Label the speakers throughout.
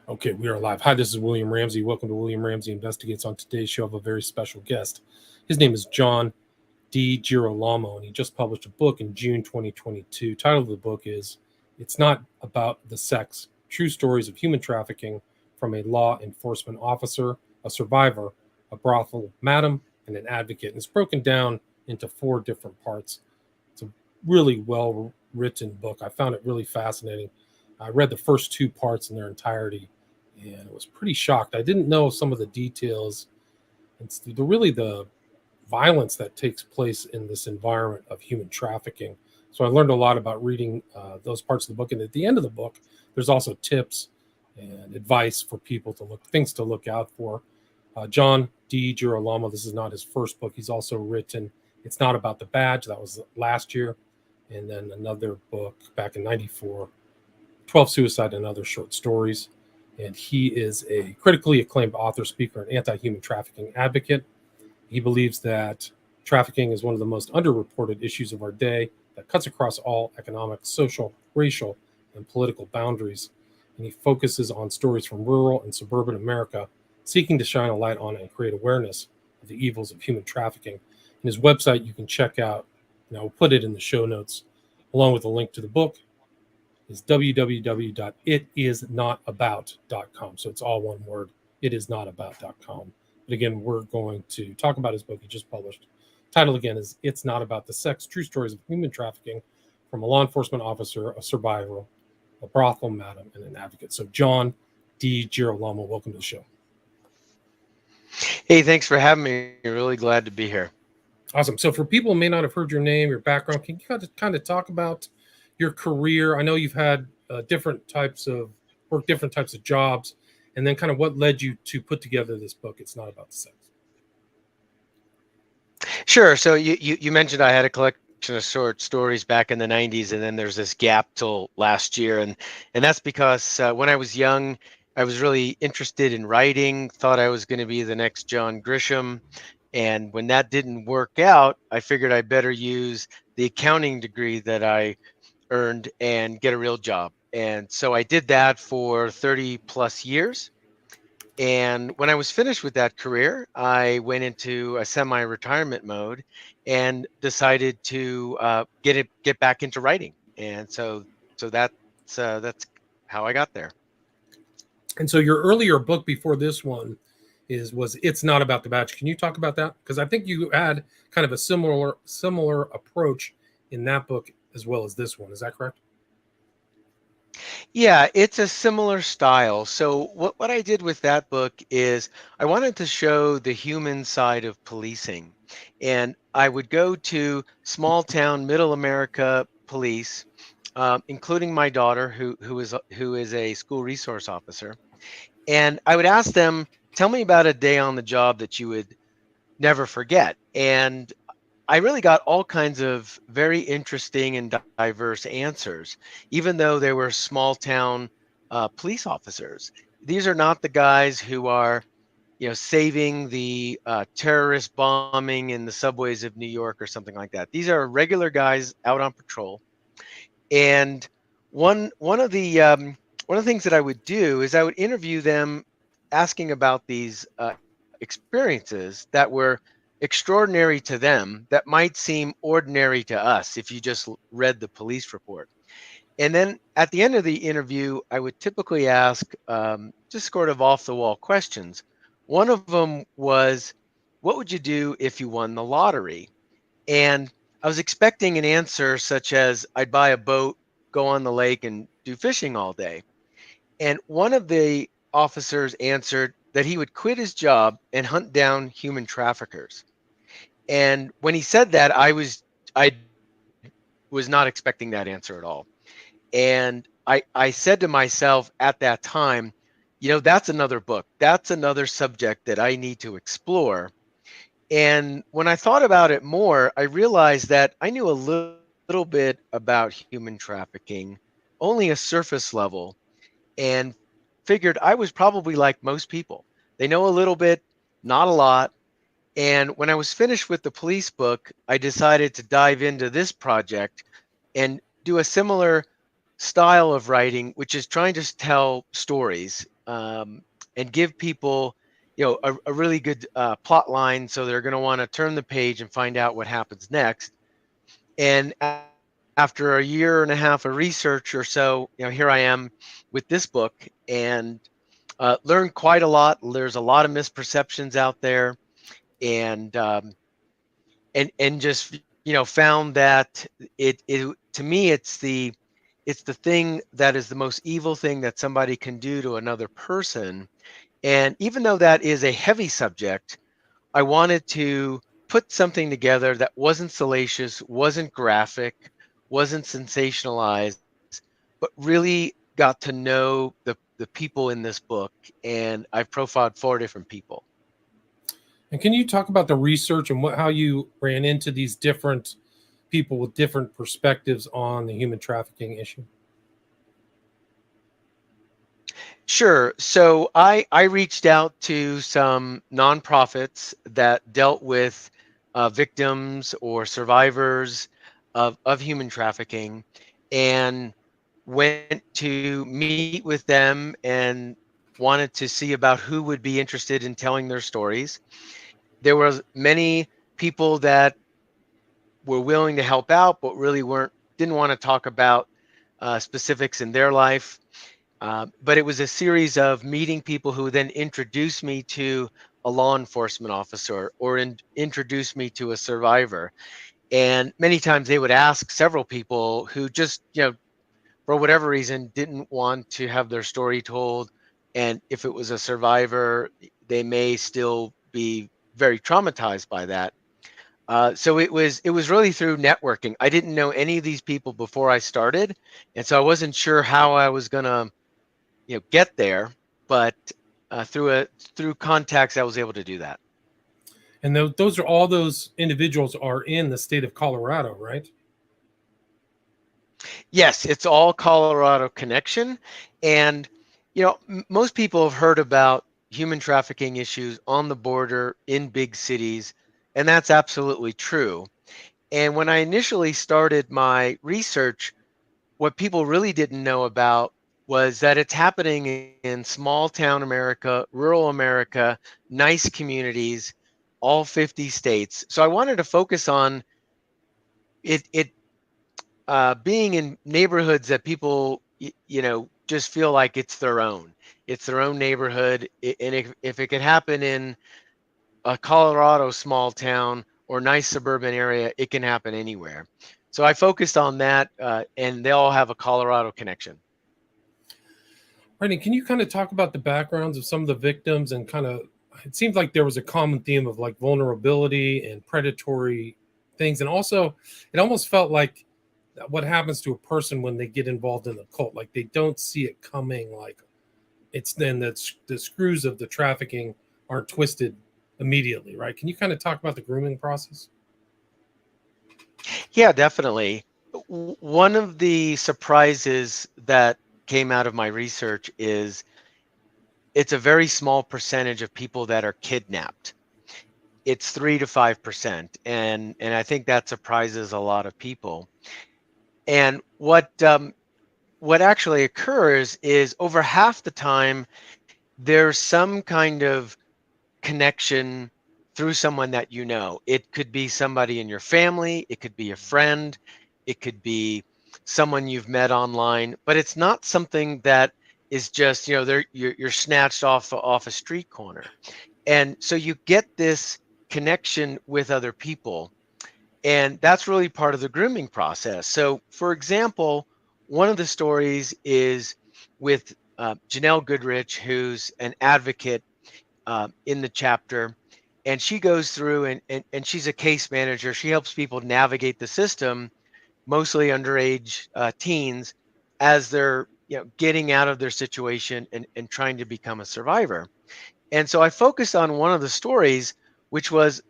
Speaker 1: Okay, we are live. Hi, this is William Ramsey. Welcome to William Ramsey Investigates. On today's show, I have a very special guest. His name is John DiGirolamo, and he just published a book in June 2022. Title of the book is It's Not About the Sex, True Stories of Human Trafficking from a Law Enforcement Officer, a Survivor, a Brothel Madam, and an Advocate. And it's broken down into 4 different parts. It's a really well-written book. I found it really fascinating. I read the first 2 parts in their entirety, and I was pretty shocked. I didn't know some of the details. It's the violence that takes place in this environment of human trafficking. So I learned a lot about reading those parts of the book. And at the end of the book, there's also tips and advice for people things to look out for. John DiGirolamo, this is not his first book. He's also written It's Not About the Badge. That was last year. And then another book back in 94, 12 Suicide and Other Short Stories. And he is a critically acclaimed author, speaker, and anti-human trafficking advocate. He believes that trafficking is one of the most underreported issues of our day that cuts across all economic, social, racial, and political boundaries. And he focuses on stories from rural and suburban America, seeking to shine a light on and create awareness of the evils of human trafficking. And his website you can check out, and I will put it in the show notes, along with a link to the book, is www.itisnotabout.com. So it's all one word, itisnotabout.com. But again, we're going to talk about his book he just published. Title again is It's Not About the Sex, True Stories of Human Trafficking from a Law Enforcement Officer, a Survivor, a Brothel Madam, and an Advocate. So John DiGirolamo, welcome to the show.
Speaker 2: Hey, thanks for having me. Really glad to be here.
Speaker 1: Awesome. So for people who may not have heard your name, your background, can you kind of talk about your career? I know you've had different types of jobs, and then kind of what led you to put together this book, It's Not About the Sex.
Speaker 2: Sure. So you mentioned I had a collection of short stories back in the 90s, and then there's this gap till last year. And that's because when I was young, I was really interested in writing, thought I was going to be the next John Grisham. And when that didn't work out, I figured I better use the accounting degree that I earned and get a real job. And so I did that for 30 plus years. And when I was finished with that career, I went into a semi-retirement mode and decided to get back into writing. And so that's how I got there.
Speaker 1: And so your earlier book before this one was It's Not About the Badge. Can you talk about that? Because I think you had kind of a similar approach in that book as well as this one. Is that correct?
Speaker 2: Yeah, it's a similar style. So what I did with that book is I wanted to show the human side of policing. And I would go to small town, middle America police, including my daughter, who is a school resource officer. And I would ask them, tell me about a day on the job that you would never forget. And I really got all kinds of very interesting and diverse answers, even though they were small town police officers. These are not the guys who are, saving the terrorist bombing in the subways of New York or something like that. These are regular guys out on patrol. And one of the things that I would do is I would interview them, asking about these experiences that were extraordinary to them that might seem ordinary to us if you just read the police report. And then at the end of the interview, I would typically ask just sort of off the wall questions. One of them was, what would you do if you won the lottery? And I was expecting an answer such as, I'd buy a boat, go on the lake, and do fishing all day. And one of the officers answered that he would quit his job and hunt down human traffickers. And when he said that, I was not expecting that answer at all. And I said to myself at that time, that's another book. That's another subject that I need to explore. And when I thought about it more, I realized that I knew a little bit about human trafficking, only a surface level, and figured I was probably like most people. They know a little bit, not a lot. And when I was finished with the police book, I decided to dive into this project and do a similar style of writing, which is trying to tell stories um, and give people, a really good plot line, so they're going to want to turn the page and find out what happens next. And after a year and a half of research or so, here I am with this book, and learned quite a lot. There's a lot of misperceptions out there, and just found that it to me it's the thing that is the most evil thing that somebody can do to another person. And even though that is a heavy subject, I wanted to put something together that wasn't salacious, wasn't graphic, wasn't sensationalized, but really got to know the people in this book. And I've profiled 4 different people.
Speaker 1: And can you talk about the research and how you ran into these different people with different perspectives on the human trafficking issue?
Speaker 2: Sure. So I reached out to some nonprofits that dealt with victims or survivors of human trafficking, and went to meet with them and wanted to see about who would be interested in telling their stories. There was many people that were willing to help out, but really didn't want to talk about specifics in their life. But it was a series of meeting people who then introduced me to a law enforcement officer, or introduced me to a survivor. And many times they would ask several people who just, for whatever reason, didn't want to have their story told. And if it was a survivor, they may still be very traumatized by that. So it was really through networking. I didn't know any of these people before I started, and so I wasn't sure how I was gonna get there, but through contacts I was able to do that.
Speaker 1: And those are all those individuals are in the state of Colorado, right?
Speaker 2: Yes, it's all Colorado connection. And most people have heard about human trafficking issues on the border in big cities, and that's absolutely true. And when I initially started my research, what people really didn't know about was that it's happening in small town America, rural America, nice communities, all 50 states. So I wanted to focus on it being in neighborhoods that people, just feel like it's their own. It's their own neighborhood. And if it could happen in a Colorado small town or nice suburban area, it can happen anywhere. So I focused on that, and they all have a Colorado connection.
Speaker 1: Right. And can you kind of talk about the backgrounds of some of the victims and kind of, it seems like there was a common theme of like vulnerability and predatory things. And also, it almost felt like what happens to a person when they get involved in the cult, like they don't see it coming, like it's then that the screws of the trafficking aren't twisted immediately, right? Can you kind of talk about the grooming process?
Speaker 2: Yeah, definitely. One of the surprises that came out of my research is it's a very small percentage of people that are kidnapped. It's 3 to 5%, and I think that surprises a lot of people. And what actually occurs is over half the time there's some kind of connection through someone that you know. It could be somebody in your family, it could be a friend, it could be someone you've met online, but it's not something that is just, you're snatched off a street corner. And so you get this connection with other people, and that's really part of the grooming process. So, for example, one of the stories is with Janelle Goodrich, who's an advocate in the chapter, and she goes through and she's a case manager. She helps people navigate the system, mostly underage teens, as they're getting out of their situation and trying to become a survivor. And so I focused on one of the stories, which was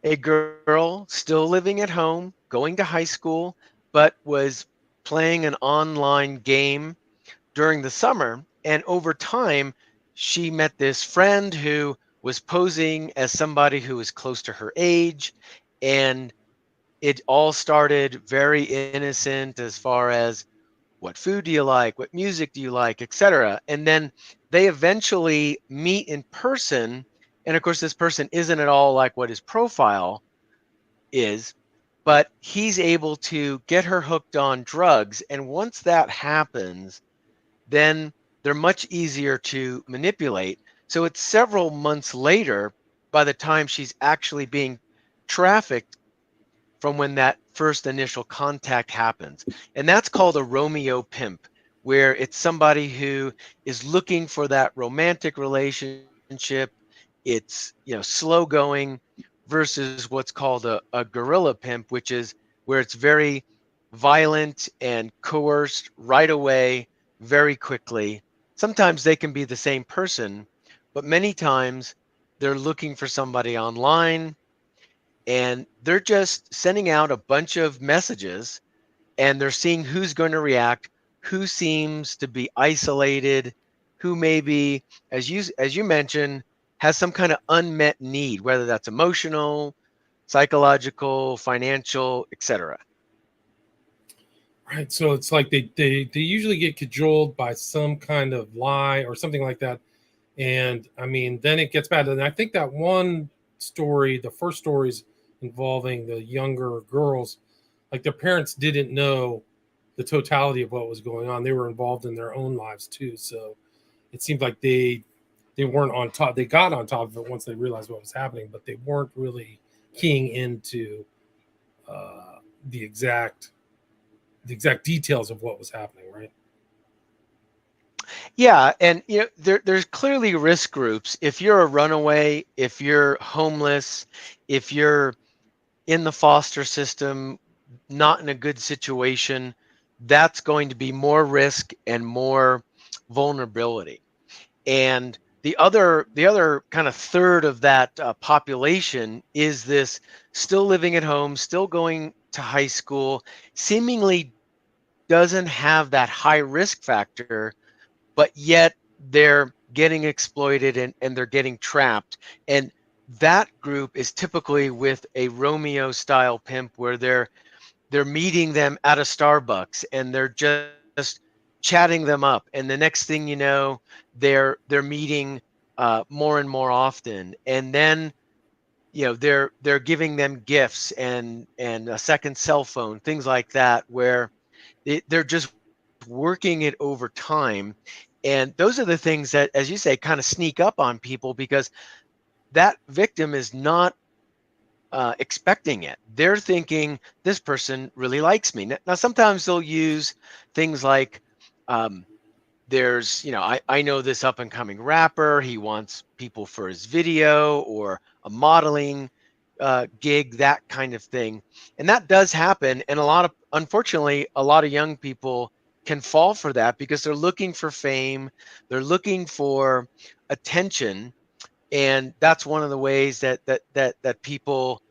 Speaker 2: a girl still living at home, going to high school, but was playing an online game during the summer. And over time, she met this friend who was posing as somebody who was close to her age. And it all started very innocent as far as what food do you like, what music do you like, etc. And then they eventually meet in person. And of course, this person isn't at all like what his profile is, but he's able to get her hooked on drugs. And once that happens, then they're much easier to manipulate. So it's several months later by the time she's actually being trafficked from when that first initial contact happens. And that's called a Romeo pimp, where it's somebody who is looking for that romantic relationship. It's, slow going versus what's called a gorilla pimp, which is where it's very violent and coerced right away, very quickly. Sometimes they can be the same person, but many times they're looking for somebody online and they're just sending out a bunch of messages and they're seeing who's going to react, who seems to be isolated, who maybe, as you mentioned, has some kind of unmet need, whether that's emotional, psychological, financial, etc.
Speaker 1: Right. So it's like they usually get cajoled by some kind of lie or something like that. And I mean, then it gets bad. And I think that one story, the first stories involving the younger girls, like their parents didn't know the totality of what was going on. They were involved in their own lives too. So it seemed like they weren't on top. They got on top of it once they realized what was happening, but they weren't really keying into uh, the exact the exact details of what was happening, right?
Speaker 2: Yeah, and there's clearly risk groups. If you're a runaway, if you're homeless, if you're in the foster system, not in a good situation, that's going to be more risk and more vulnerability. And the other kind of third of that population is this still living at home, still going to high school, seemingly doesn't have that high risk factor, but yet they're getting exploited and they're getting trapped. And that group is typically with a Romeo style pimp where they're meeting them at a Starbucks and they're just chatting them up. And the next thing you know, they're meeting more and more often. And then they're giving them gifts and a second cell phone, things like that, where they're just working it over time. And those are the things that, as you say, kind of sneak up on people because that victim is not expecting it. They're thinking this person really likes me. Now, sometimes they'll use things like, um, I know this up and coming rapper. He wants people for his video or a modeling gig, that kind of thing. And that does happen. And unfortunately, a lot of young people can fall for that because they're looking for fame, they're looking for attention, and that's one of the ways that people,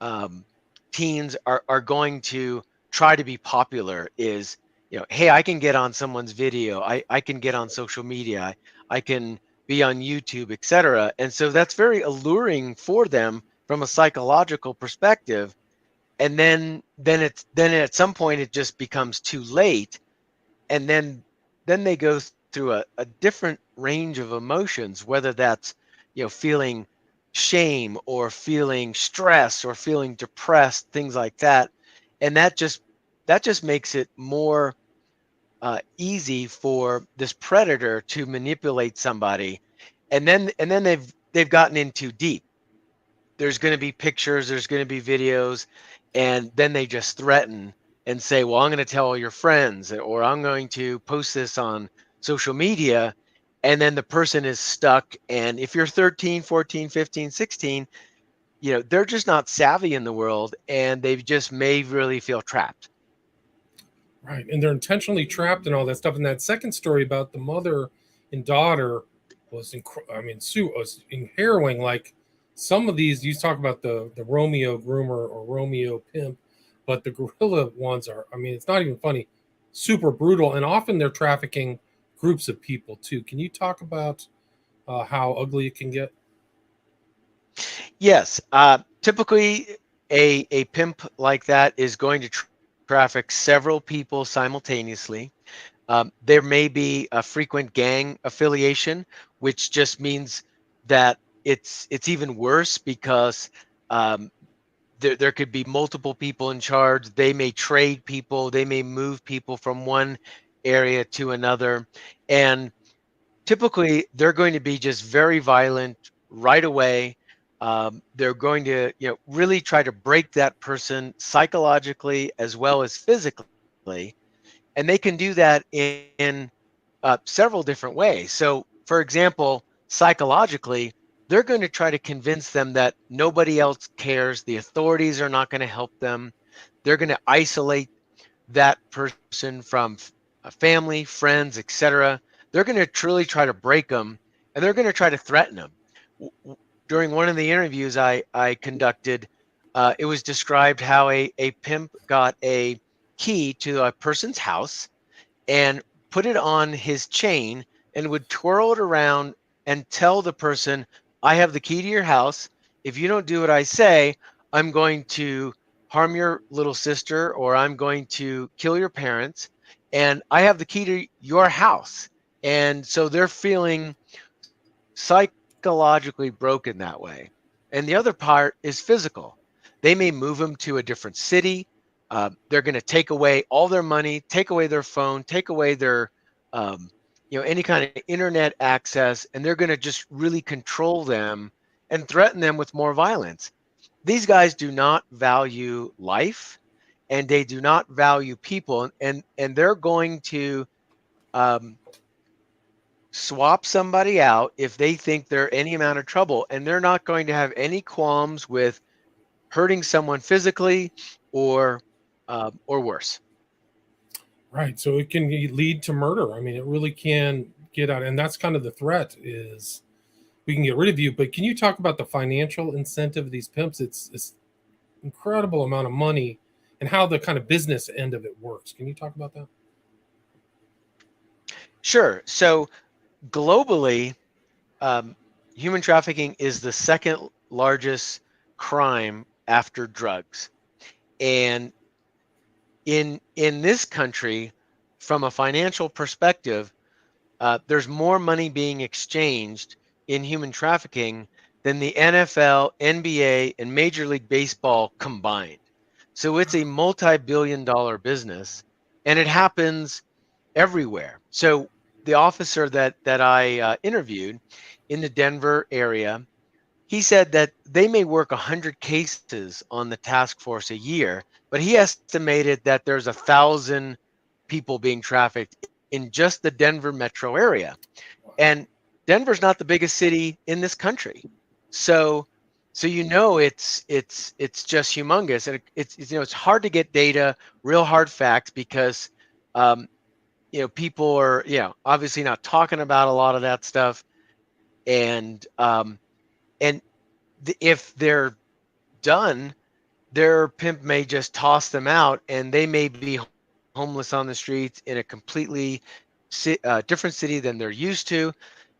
Speaker 2: um, teens are going to try to be popular is, hey, I can get on someone's video, I can get on social media, I can be on YouTube, etc. And so that's very alluring for them from a psychological perspective. And then at some point it just becomes too late, and then they go through a different range of emotions, whether that's feeling shame or feeling stress or feeling depressed, things like that. And that just makes it more easy for this predator to manipulate somebody. And then they've gotten in too deep. There's going to be pictures, there's going to be videos, and then they just threaten and say, well, I'm going to tell all your friends, or I'm going to post this on social media. And then the person is stuck. And if you're 13, 14, 15, 16, they're just not savvy in the world and they just may really feel trapped.
Speaker 1: Right. And they're intentionally trapped and all that stuff. And that second story about the mother and daughter was, I mean, Sue was harrowing. Like some of these, you talk about the Romeo groomer or Romeo pimp, but the gorilla ones are, I mean, it's not even funny, super brutal. And often they're trafficking groups of people too. Can you talk about how ugly it can get?
Speaker 2: Yes. Typically, a pimp like that is going to traffic several people simultaneously. There may be a frequent gang affiliation, which just means that it's even worse because um, there could be multiple people in charge. They may trade people. They may move people from one area to another, and typically they're going to be just very violent right away. They're going to, really try to break that person psychologically as well as physically, and they can do that in several different ways. So, for example, psychologically, they're going to try to convince them that nobody else cares. The authorities are not going to help them. They're going to isolate that person from family, friends, etc. They're going to truly try to break them, and they're going to try to threaten them. During one of the interviews I conducted, it was described how a pimp got a key to a person's house and put it on his chain and would twirl it around and tell the person, I have the key to your house. If you don't do what I say, I'm going to harm your little sister or I'm going to kill your parents. And I have the key to your house. And so they're feeling psychologically broken that way. And the other part is physical. They may move them to a different city. They're going to take away all their money, take away their phone, take away their, any kind of internet access, and they're going to just really control them and threaten them with more violence. These guys do not value life, and they do not value people, and they're going to um, swap somebody out if they think they're any amount of trouble, and they're not going to have any qualms with hurting someone physically or worse.
Speaker 1: Right. So it can lead to murder. I mean, it really can get out. And that's kind of the threat is we can get rid of you. But can you talk about the financial incentive of these pimps? It's incredible amount of money and how the kind of business end of it works. Can you talk about that?
Speaker 2: Sure. So globally, um, human trafficking is the second largest crime after drugs. And in this country, from a financial perspective, there's more money being exchanged in human trafficking than the NFL, NBA, and Major League Baseball combined. So it's a multi-billion-dollar business, and it happens everywhere. So the officer that I interviewed in the Denver area, he said that they may work 100 cases on the task force a year, but he estimated that there's 1,000 people being trafficked in just the Denver metro area. And Denver's not the biggest city in this country. So it's just humongous, and it's hard to get data, real hard facts, because um, people are obviously not talking about a lot of that stuff, and if they're done, their pimp may just toss them out, and they may be homeless on the streets in a completely different city than they're used to,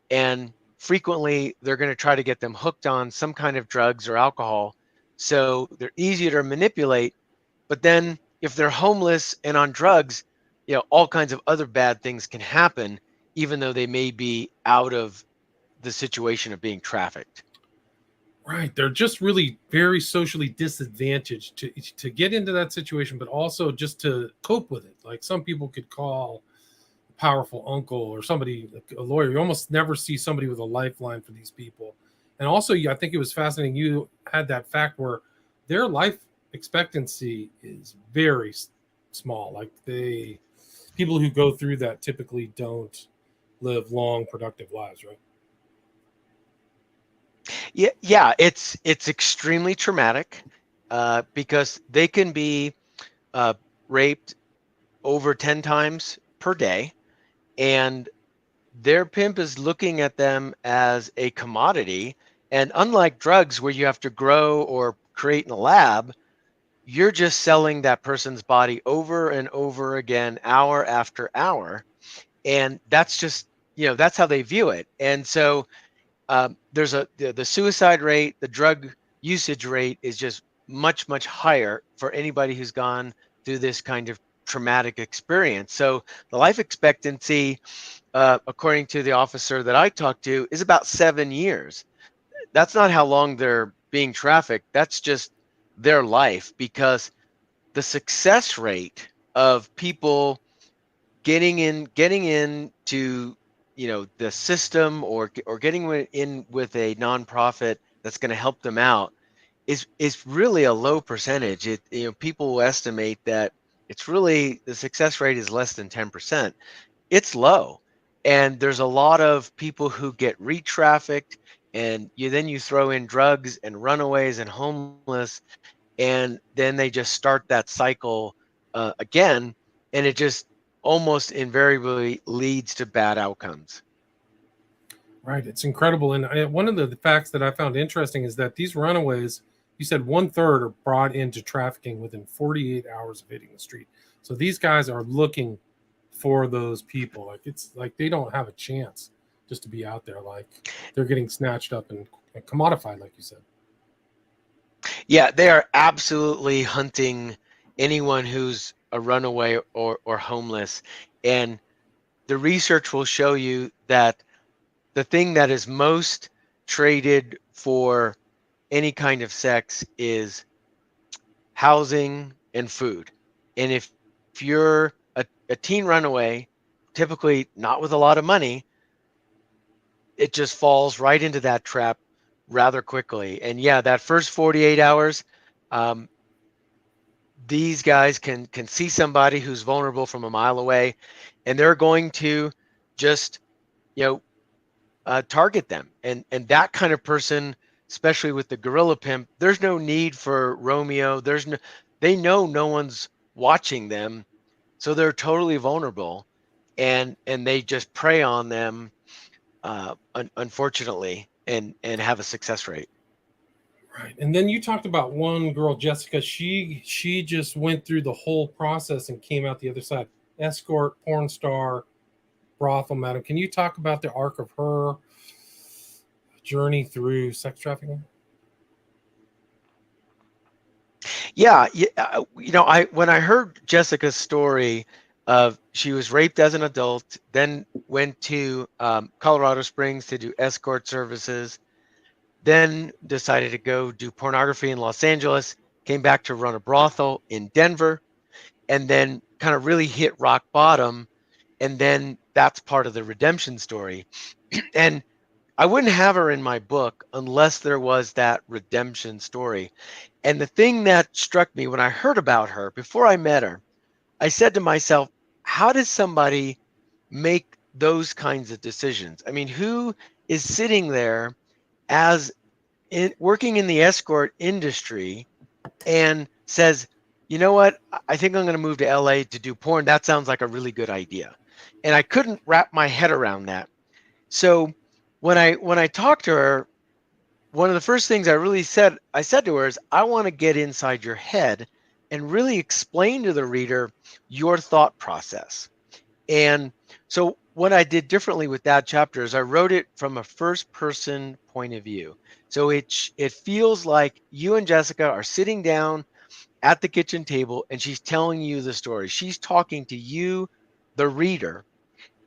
Speaker 2: and frequently they're going to try to get them hooked on some kind of drugs or alcohol, so they're easier to manipulate. But then if they're homeless and on drugs, all kinds of other bad things can happen, even though they may be out of the situation of being trafficked.
Speaker 1: Right. They're just really very socially disadvantaged to get into that situation, but also just to cope with it. Like some people could call a powerful uncle or somebody, like a lawyer. You almost never see somebody with a lifeline for these people. And also, I think it was fascinating. You had that fact where their life expectancy is very small. Like people who go through that typically don't live long, productive lives, right?
Speaker 2: Yeah, it's extremely traumatic because they can be uh, raped over 10 times per day, and their pimp is looking at them as a commodity. And unlike drugs, where you have to grow or create in a lab, you're just selling that person's body over and over again, hour after hour. And that's just, that's how they view it. And so there's the suicide rate, the drug usage rate is just much, much higher for anybody who's gone through this kind of traumatic experience. So the life expectancy, according to the officer that I talked to, is about 7 years. That's not how long they're being trafficked. That's just their life, because the success rate of people getting in to the system, or getting in with a nonprofit that's going to help them out is really a low percentage. People will estimate that it's really, the success rate is less than 10%. It's low. And there's a lot of people who get re-trafficked, and you throw in drugs and runaways and homeless, and then they just start that cycle again, and it just almost invariably leads to bad outcomes.
Speaker 1: Right. It's incredible. And one of the facts that I found interesting is that these runaways, you said 1/3 are brought into trafficking within 48 hours of hitting the street. So these guys are looking for those people. Like, it's like they don't have a chance just to be out there. Like, they're getting snatched up and commodified, like you said.
Speaker 2: Yeah, they are absolutely hunting anyone who's a runaway or homeless. And the research will show you that the thing that is most traded for any kind of sex is housing and food. And if you're a teen runaway, typically not with a lot of money, it just falls right into that trap rather quickly. And yeah, that first 48 hours, um, these guys can see somebody who's vulnerable from a mile away, and they're going to just you know target them. And that kind of person, especially with the gorilla pimp, there's no need for Romeo. They know no one's watching them, so they're totally vulnerable, and they just prey on them, unfortunately, and have a success rate.
Speaker 1: Right. And then you talked about one girl, Jessica. She just went through the whole process and came out the other side. Escort, porn star, brothel madam. Can you talk about the arc of her journey through sex trafficking?
Speaker 2: Yeah, I when I heard Jessica's story of, she was raped as an adult, then went to Colorado Springs to do escort services, then decided to go do pornography in Los Angeles, came back to run a brothel in Denver, and then kind of really hit rock bottom, and then that's part of the redemption story. And I wouldn't have her in my book unless there was that redemption story. And the thing that struck me when I heard about her before I met her, I said to myself, how does somebody make those kinds of decisions? I mean, who is sitting there as working in the escort industry and says, you know what, I think I'm going to move to LA to do porn. That sounds like a really good idea. And I couldn't wrap my head around that. So when I talked to her, one of the first things I said to her is, I want to get inside your head and really explain to the reader your thought process. And so what I did differently with that chapter is I wrote it from a first person point of view. So it feels like you and Jessica are sitting down at the kitchen table, and she's telling you the story. She's talking to you, the reader,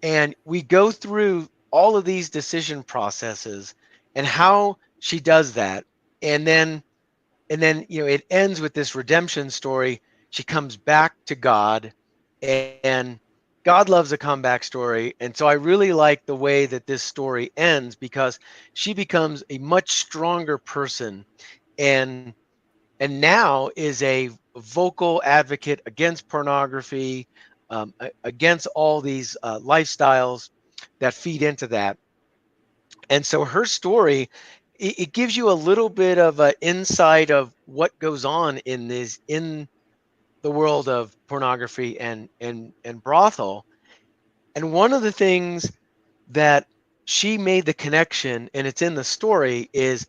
Speaker 2: and we go through all of these decision processes and how she does that. And then it ends with this redemption story. She comes back to God, and God loves a comeback story. And so I really like the way that this story ends, because she becomes a much stronger person, and now is a vocal advocate against pornography, against all these lifestyles that feed into that. And so her story, it gives you a little bit of an insight of what goes on in the world of pornography and brothel. And one of the things that she made the connection, and it's in the story, is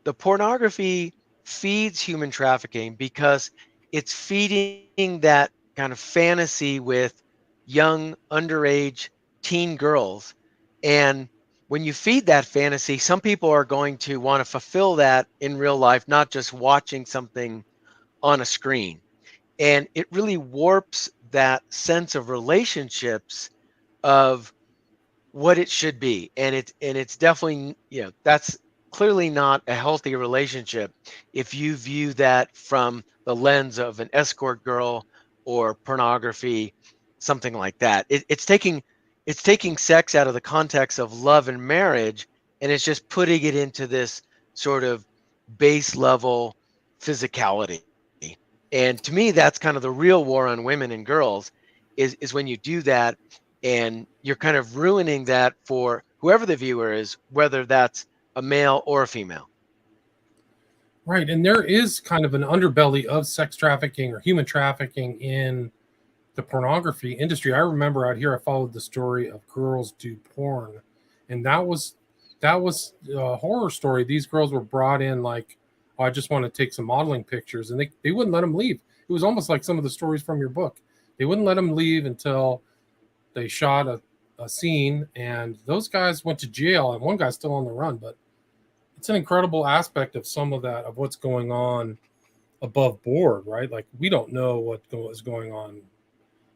Speaker 2: the pornography feeds human trafficking because it's feeding that kind of fantasy with young underage teen girls. And when you feed that fantasy, some people are going to want to fulfill that in real life, not just watching something on a screen. And it really warps that sense of relationships of what it should be. And it's definitely, that's clearly not a healthy relationship if you view that from the lens of an escort girl or pornography, something like that. It's taking sex out of the context of love and marriage, and it's just putting it into this sort of base level physicality. And to me, that's kind of the real war on women and girls, is when you do that, and you're kind of ruining that for whoever the viewer is, whether that's a male or a female.
Speaker 1: Right. And there is kind of an underbelly of sex trafficking or human trafficking in the pornography industry. I remember out here I followed the story of Girls Do Porn, and that was a horror story. These girls were brought in like, oh, I just want to take some modeling pictures, and they wouldn't let them leave. It was almost like some of the stories from your book. They wouldn't let them leave until they shot a scene, and those guys went to jail, and one guy's still on the run. But it's an incredible aspect of some of that, of what's going on above board, right? Like we don't know what is going on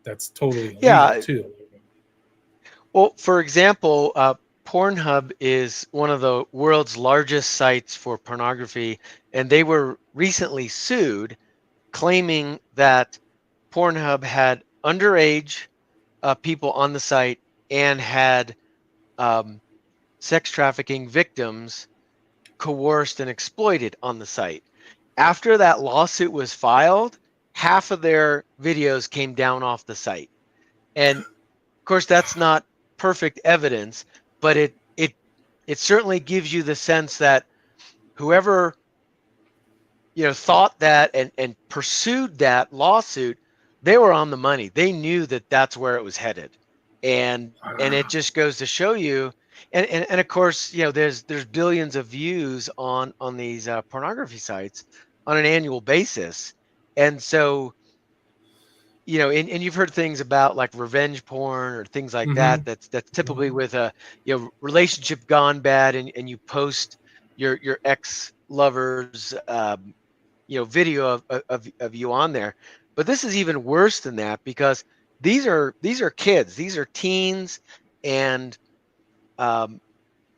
Speaker 1: that's totally illegal
Speaker 2: Yeah.
Speaker 1: too.
Speaker 2: Well, for example, Pornhub is one of the world's largest sites for pornography, and they were recently sued, claiming that Pornhub had underage people on the site and had um, sex trafficking victims coerced and exploited on the site. After that lawsuit was filed, half of their videos came down off the site. And of course, that's not perfect evidence, but it certainly gives you the sense that whoever thought that and pursued that lawsuit, they were on the money. They knew that that's where it was headed, and it just goes to show you. And of course, there's billions of views on these pornography sites on an annual basis, and so and you've heard things about like revenge porn or things like
Speaker 1: Mm-hmm.
Speaker 2: that. That's typically with a relationship gone bad, and you post your ex lover's video of you on there. But this is even worse than that, because these are kids, these are teens, and um,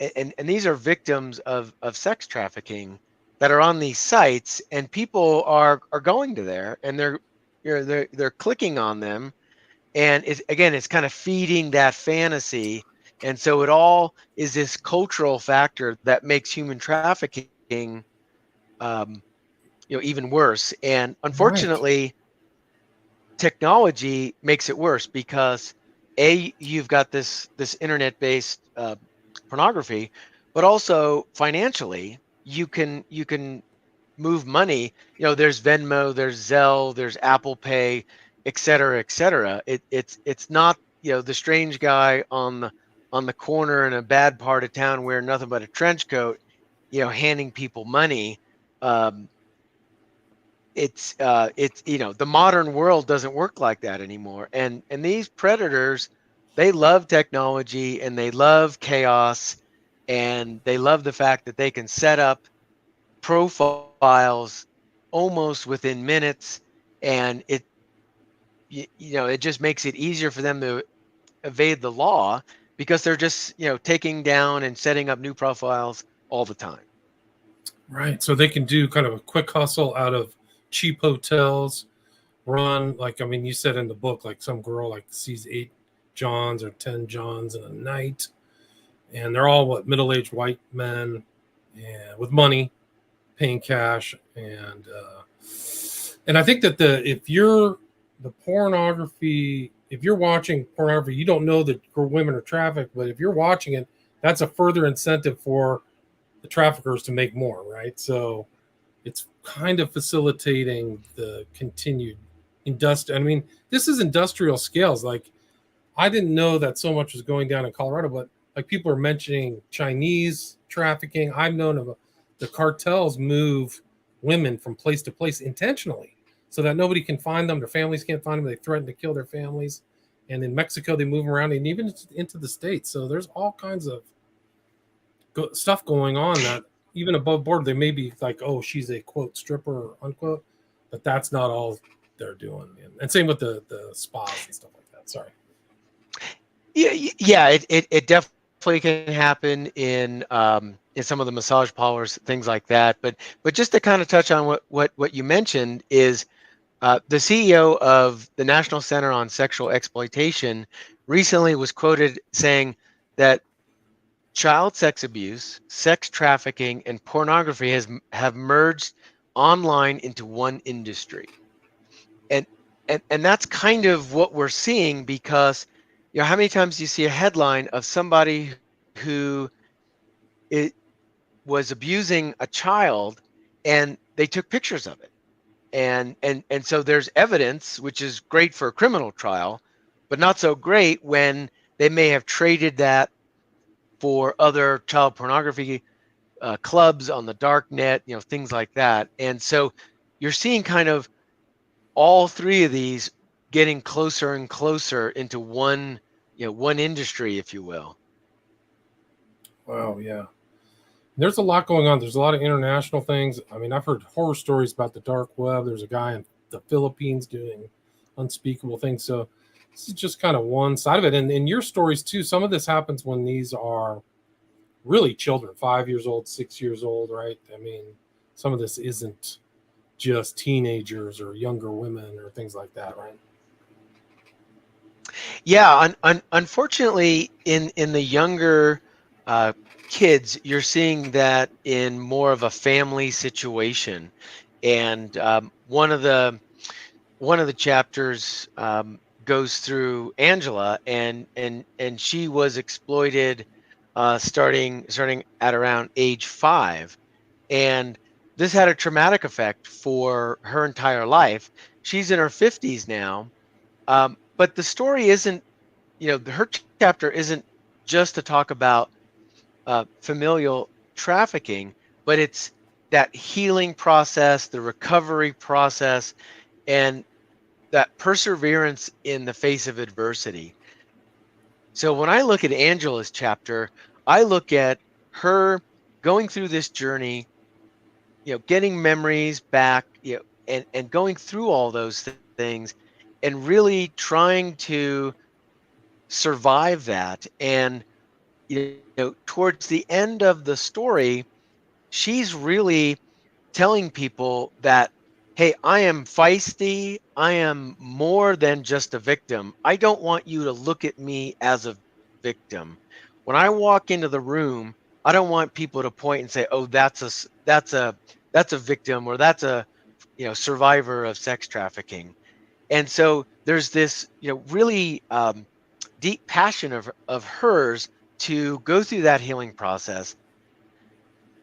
Speaker 2: and these are victims of sex trafficking that are on these sites, and people are going to there, and they're clicking on them, and it's kind of feeding that fantasy. And so it all is this cultural factor that makes human trafficking um, even worse. And
Speaker 1: Right.
Speaker 2: unfortunately, technology makes it worse, because you've got this internet based pornography, but also financially you can move money. There's Venmo, there's Zelle, there's Apple Pay, et cetera, et cetera. It's not the strange guy on the corner in a bad part of town wearing nothing but a trench coat, handing people money. um, it's the modern world doesn't work like that anymore, and these predators, they love technology, and they love chaos, and they love the fact that they can set up profiles almost within minutes, and it just makes it easier for them to evade the law, because they're just taking down and setting up new profiles all the time.
Speaker 1: Right. So they can do kind of a quick hustle out of cheap hotels, run like, I mean, you said in the book, like some girl like sees 8 Johns or 10 Johns in a night, and they're all what, middle-aged white men and with money, paying cash, and I think that the pornography, if you're watching pornography, you don't know that women are trafficked, but if you're watching it, that's a further incentive for the traffickers to make more, right? So it's kind of facilitating the continued industrial. I mean, this is industrial scales. Like, I didn't know that so much was going down in Colorado, but like people are mentioning Chinese trafficking. I've known of the cartels move women from place to place intentionally so that nobody can find them. Their families can't find them. They threaten to kill their families. And in Mexico, they move them around and even into the States. So there's all kinds of stuff going on that even above board, they may be like, oh, she's a quote stripper, unquote, but that's not all. they're doing, and same with the spas and stuff like that. Sorry.
Speaker 2: Yeah, it definitely can happen in some of the massage parlors, things like that. But just to kind of touch on what you mentioned is the CEO of the National Center on Sexual Exploitation recently was quoted saying that child sex abuse, sex trafficking, and pornography have merged online into one industry. And and that's kind of what we're seeing because how many times do you see a headline of somebody who it was abusing a child and they took pictures of it. And so there's evidence which is great for a criminal trial, but not so great when they may have traded that for other child pornography clubs on the dark net, things like that. And so you're seeing kind of all three of these getting closer and closer into one industry, if you will.
Speaker 1: Wow, yeah. There's a lot going on. There's a lot of international things. I mean, I've heard horror stories about the dark web. There's a guy in the Philippines doing unspeakable things. So this is just kind of one side of it. And in your stories too, some of this happens when these are really children, 5 years old, 6 years old, right? I mean, some of this isn't just teenagers or younger women or things like that, right?
Speaker 2: Yeah, unfortunately, in the younger uh, kids, you're seeing that in more of a family situation, and one of the chapters goes through Angela, and she was exploited starting at around age 5, and this had a traumatic effect for her entire life. She's in her 50s now, but the story isn't, her chapter isn't just to talk about familial trafficking, but it's that healing process, the recovery process, and that perseverance in the face of adversity. So when I look at Angela's chapter, I look at her going through this journey, getting memories back, and going through all those things and really trying to survive that. And towards the end of the story, she's really telling people that, hey, I am feisty. I am more than just a victim. I don't want you to look at me as a victim. When I walk into the room, I don't want people to point and say, oh, that's a victim, or that's a survivor of sex trafficking. And so there's this really deep passion of hers to go through that healing process.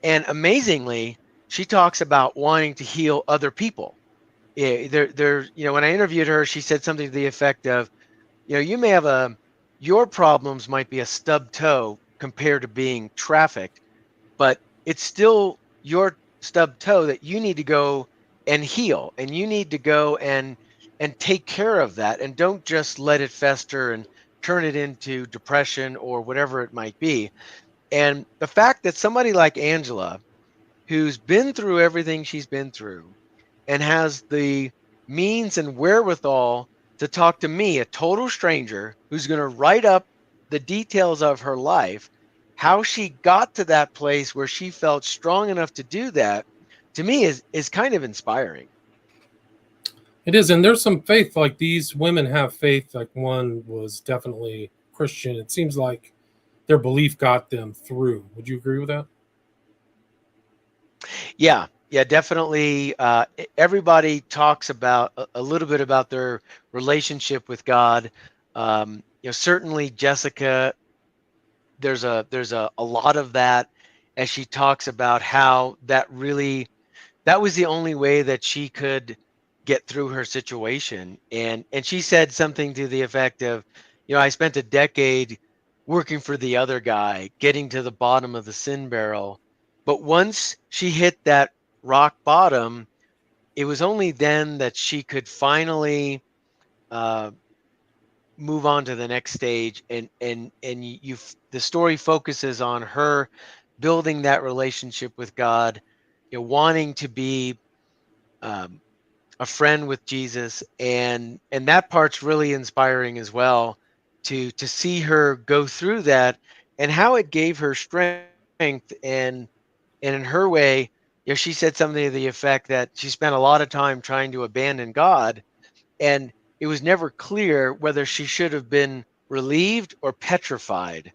Speaker 2: And amazingly, she talks about wanting to heal other people. Yeah, when I interviewed her, she said something to the effect of, you may have your problems might be a stub toe compared to being trafficked, but it's still your stub toe that you need to go and heal, and you need to go and take care of that, and don't just let it fester and turn it into depression or whatever it might be. And the fact that somebody like Angela, who's been through everything she's been through and has the means and wherewithal to talk to me, a total stranger, who's going to write up the details of her life, how she got to that place where she felt strong enough to do that, to me is kind of inspiring.
Speaker 1: It is, and there's some faith. Like these women have faith. Like one was definitely Christian. It seems like their belief got them through. Would you agree with that?
Speaker 2: Yeah, definitely. Everybody talks about a little bit about their relationship with God. Certainly Jessica, there's a lot of that, as she talks about how that was the only way that she could get through her situation. And she said something to the effect of, I spent a decade working for the other guy, getting to the bottom of the sin barrel. But once she hit that rock bottom, it was only then that she could finally uh, move on to the next stage. And the story focuses on her building that relationship with God, wanting to be um, a friend with Jesus, and that part's really inspiring as well, to see her go through that, and how it gave her strength. And in her way, she said something to the effect that she spent a lot of time trying to abandon God, and it was never clear whether she should have been relieved or petrified.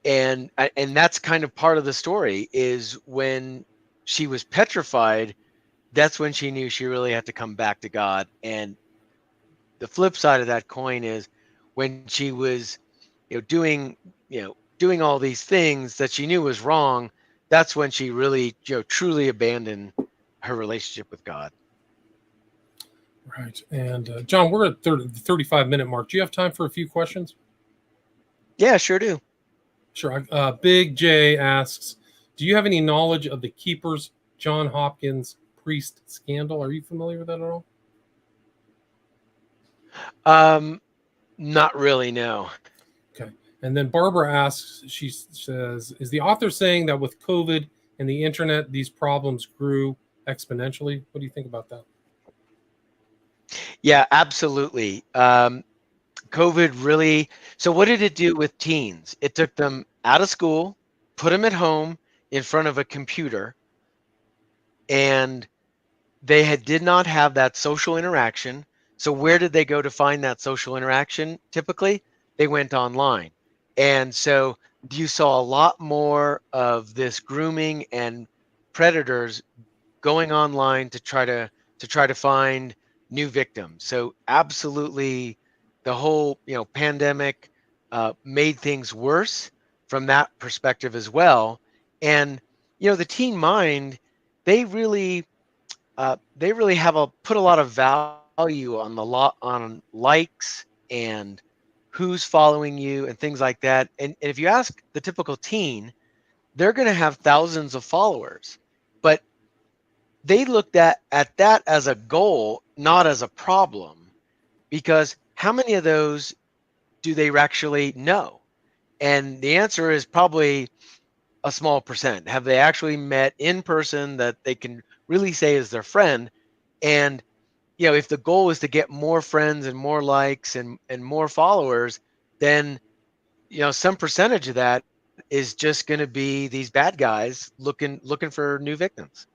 Speaker 2: And that's kind of part of the story, is when she was petrified, that's when she knew she really had to come back to God. And the flip side of that coin is, when she was, doing all these things that she knew was wrong, that's when she really, truly abandoned her relationship with God.
Speaker 1: Right. And John, we're at the 35-minute mark. Do you have time for a few questions?
Speaker 2: Yeah, sure do.
Speaker 1: Sure. Big J asks, do you have any knowledge of the Keepers John Hopkins priest scandal? Are you familiar with that at all?
Speaker 2: Um, Not really, no.
Speaker 1: Okay. And then Barbara asks, she says, is the author saying that with COVID and the internet, these problems grew exponentially? What do you think about that?
Speaker 2: Yeah, absolutely. COVID really. So, what did it do with teens? It took them out of school, put them at home in front of a computer, and did not have that social interaction. So, where did they go to find that social interaction? Typically, they went online. And so, you saw a lot more of this grooming and predators going online to try to find new victims. So absolutely, the whole pandemic made things worse from that perspective as well. And the teen mind, they really have put a lot of value on the lot on likes and who's following you and things like that. And if you ask the typical teen, they're going to have thousands of followers, but they looked at that as a goal, not as a problem, because how many of those do they actually know? And the answer is probably a small percent. Have they actually met in person that they can really say is their friend? And if the goal is to get more friends and more likes and more followers, then some percentage of that is just going to be these bad guys looking for new victims.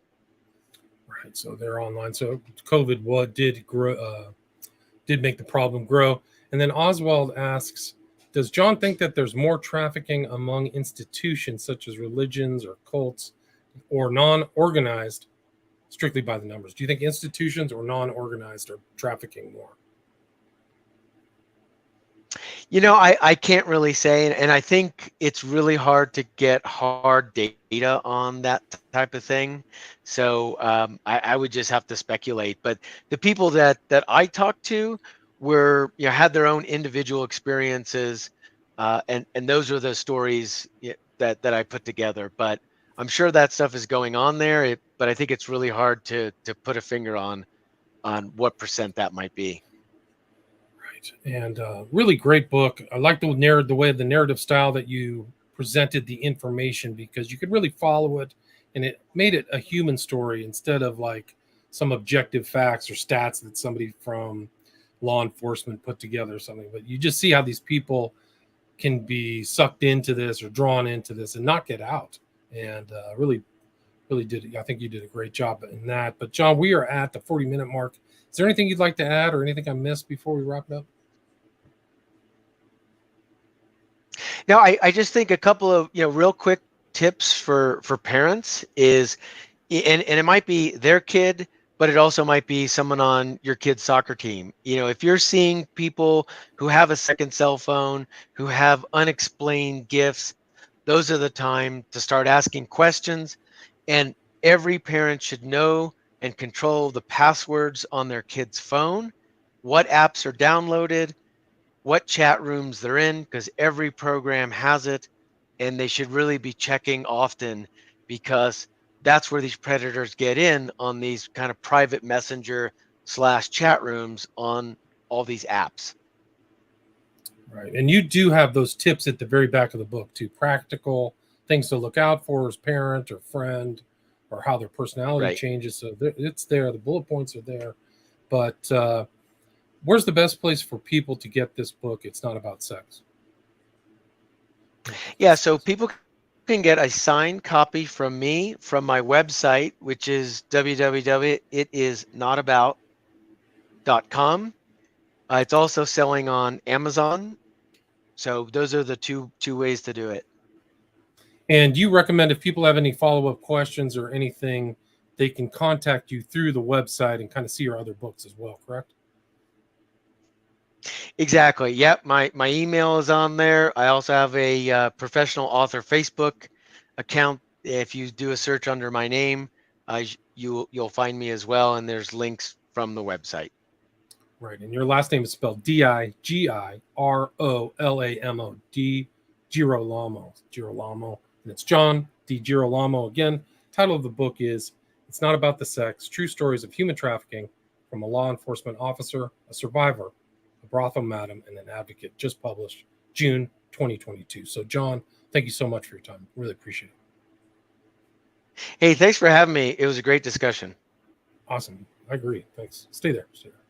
Speaker 1: Right. So they're online. So COVID did grow, did make the problem grow. And then Oswald asks, does John think that there's more trafficking among institutions such as religions or cults, or non-organized, strictly by the numbers? Do you think institutions or non-organized are trafficking more?
Speaker 2: I can't really say, and I think it's really hard to get hard data on that type of thing. So I would just have to speculate. But the people that I talked to were, had their own individual experiences, and those are the stories that I put together. But I'm sure that stuff is going on there. But I think it's really hard to put a finger on what percent that might be.
Speaker 1: Right. And really great book. I like the way the narrative style that you presented the information, because you could really follow it, and it made it a human story instead of like some objective facts or stats that somebody from law enforcement put together or something. But you just see how these people can be sucked into this or drawn into this and not get out. And really did. I think you did a great job in that. But John, we are at the 40-minute mark. Is there anything you'd like to add or anything I missed before we wrap it up?
Speaker 2: Now, I just think a couple of real quick tips for parents is, and it might be their kid, but it also might be someone on your kid's soccer team. If you're seeing people who have a second cell phone, who have unexplained gifts, those are the time to start asking questions. And every parent should know and control the passwords on their kid's phone, what apps are downloaded, what chat rooms they're in, because every program has it, and they should really be checking often, because that's where these predators get in, on these kind of private messenger/chat rooms on all these apps.
Speaker 1: Right. And you do have those tips at the very back of the book too, practical things to look out for as parent or friend or how their personality
Speaker 2: Right.
Speaker 1: changes. So it's there. The bullet points are there. But where's the best place for people to get this book? It's not about sex.
Speaker 2: Yeah, so people can get a signed copy from me from my website, which is www.itisnotabout.com. It's also selling on Amazon. So those are the two ways to do it.
Speaker 1: And you recommend if people have any follow-up questions or anything, they can contact you through the website and kind of see your other books as well, correct?
Speaker 2: Exactly. Yep. My email is on there. I also have a professional author Facebook account. If you do a search under my name, you'll find me as well. And there's links from the website.
Speaker 1: Right. And your last name is spelled DiGirolamo, DiGirolamo, Girolamo. And it's John DiGirolamo. Again, title of the book is It's Not About the Sex, True Stories of Human Trafficking from a Law Enforcement Officer, a Survivor, a Brothel Madam, and an Advocate, just published June 2022. So, John, thank you so much for your time. Really appreciate it.
Speaker 2: Hey, thanks for having me. It was a great discussion.
Speaker 1: Awesome. I agree. Thanks. Stay there. Stay there.